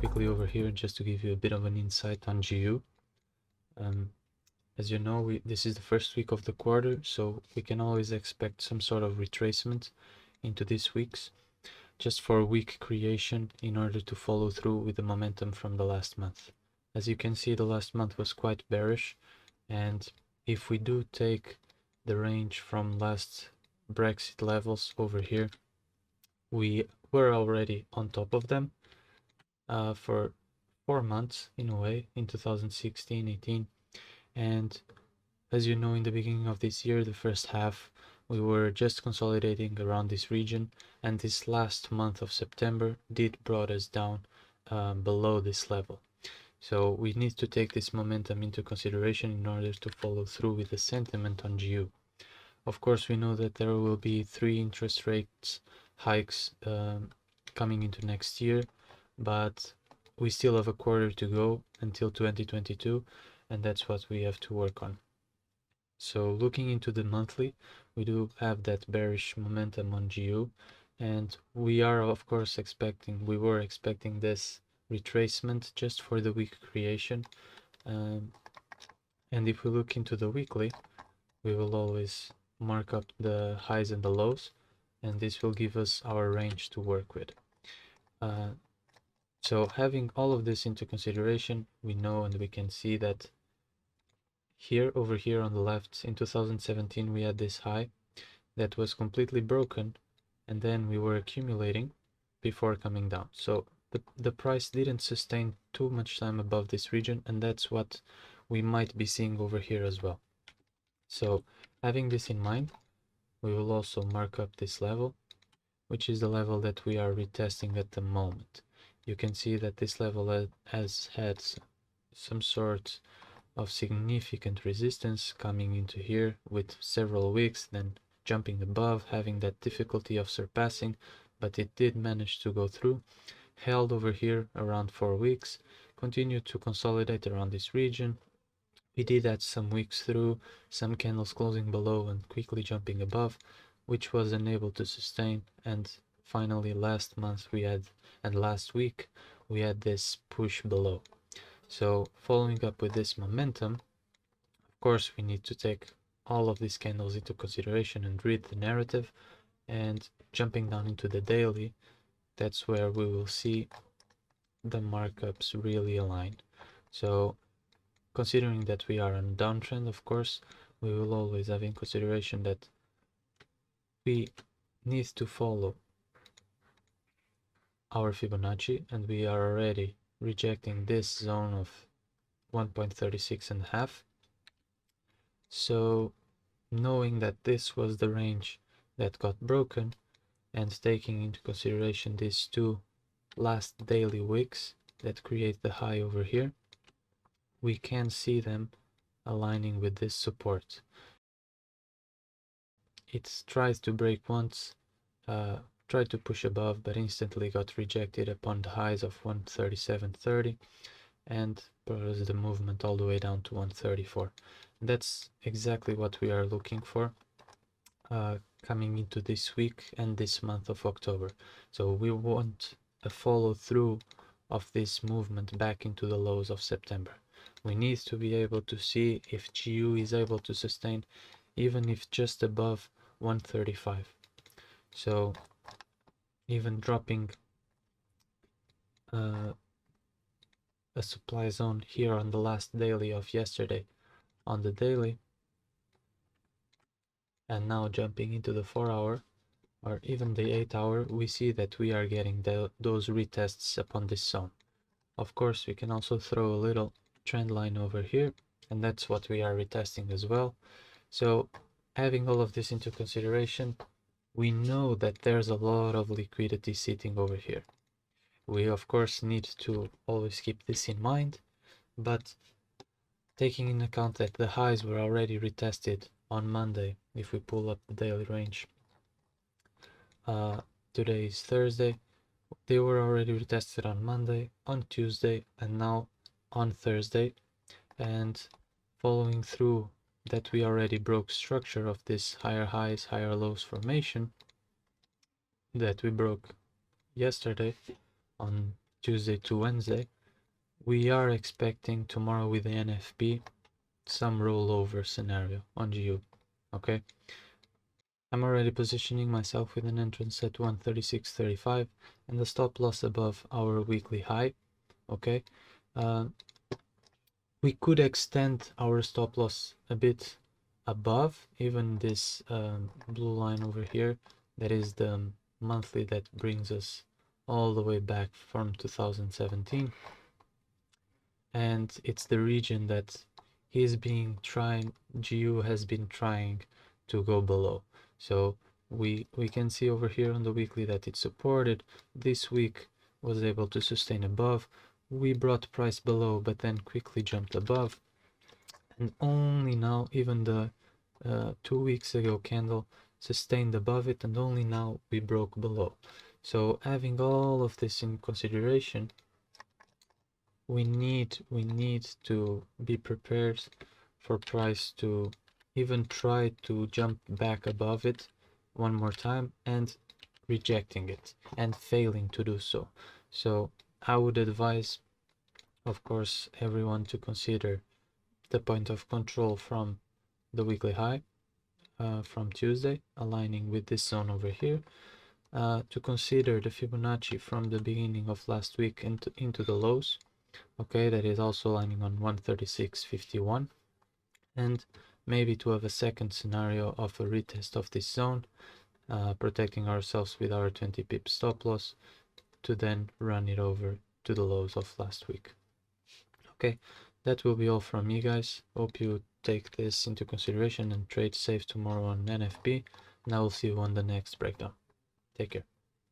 quickly over here just to give you a bit of an insight on GU. As you know, this is the first week of the quarter, so we can always expect some sort of retracement into these weeks, just for week creation in order to follow through with the momentum from the last month. As you can see, the last month was quite bearish, and if we do take the range from last Brexit levels over here, we were already on top of them for 4 months in a way, in 2016, 18, and as you know, in the beginning of this year, the first half, we were just consolidating around this region, and this last month of September did brought us down below this level. So we need to take this momentum into consideration in order to follow through with the sentiment on GU. Of course, we know that there will be 3 interest rates hikes coming into next year, but we still have a quarter to go until 2022, and that's what we have to work on. So looking into the monthly, we do have that bearish momentum on GU, and we are of course we were expecting this retracement just for the week creation. And if we look into the weekly, we will always mark up the highs and the lows, and this will give us our range to work with. So having all of this into consideration, we know and we can see that over here on the left, in 2017 we had this high that was completely broken, and then we were accumulating before coming down. So the price didn't sustain too much time above this region, and that's what we might be seeing over here as well. So having this in mind, we will also mark up this level, which is the level that we are retesting at the moment. You can see that this level has had some sort of significant resistance coming into here with several wicks, then jumping above, having that difficulty of surpassing, but it did manage to go through, held over here around 4 weeks, continued to consolidate around this region. We did add some wicks through, some candles closing below and quickly jumping above, which was unable to sustain, and finally last week we had this push below. So following up with this momentum, of course, we need to take all of these candles into consideration and read the narrative, and jumping down into the daily, that's where we will see the markups really align. So considering that we are on a downtrend, of course, we will always have in consideration that we need to follow our Fibonacci, and we are already rejecting this zone of 1.36 and a half. So knowing that this was the range that got broken, and taking into consideration these 2 last daily wicks that create the high over here, we can see them aligning with this support. It tries to break once, tried to push above, but instantly got rejected upon the highs of 137.30, and brought us the movement all the way down to 134. That's exactly what we are looking for coming into this week and this month of October. So we want a follow through of this movement back into the lows of September. We need to be able to see if GU is able to sustain, even if just above 135. So even dropping a supply zone here on the last daily of yesterday on the daily, and now jumping into the 4-hour or even the 8-hour, we see that we are getting those retests upon this zone. Of course, we can also throw a little trend line over here, and that's what we are retesting as well. So having all of this into consideration, we know that there's a lot of liquidity sitting over here. We of course need to always keep this in mind, but taking into account that the highs were already retested on Monday, if we pull up the daily range, today is Thursday, they were already retested on Monday, on Tuesday, and now on Thursday, and following through that we already broke structure of this higher highs, higher lows formation that we broke yesterday on Tuesday to Wednesday, we are expecting tomorrow with the NFP some rollover scenario on GU. Okay, I'm already positioning myself with an entrance at 136.35 and the stop loss above our weekly high. Okay, we could extend our stop loss a bit above even this blue line over here. That is the monthly that brings us all the way back from 2017, and it's the region that GU has been trying to go below. So we can see over here on the weekly that it's supported. This week was able to sustain above. We brought price below but then quickly jumped above, and only now, even the 2 weeks ago candle sustained above it, and only now we broke below. So having all of this in consideration, we need to be prepared for price to even try to jump back above it one more time and rejecting it and failing to do so. So I would advise, of course, everyone to consider the point of control from the weekly high from Tuesday, aligning with this zone over here, to consider the Fibonacci from the beginning of last week into the lows. Okay, that is also aligning on 136.51, and maybe to have a second scenario of a retest of this zone, protecting ourselves with our 20 pip stop loss to then run it over to the lows of last week. Okay, that will be all from me, guys. Hope you take this into consideration and trade safe tomorrow on NFP, and I will see you on the next breakdown. Take care.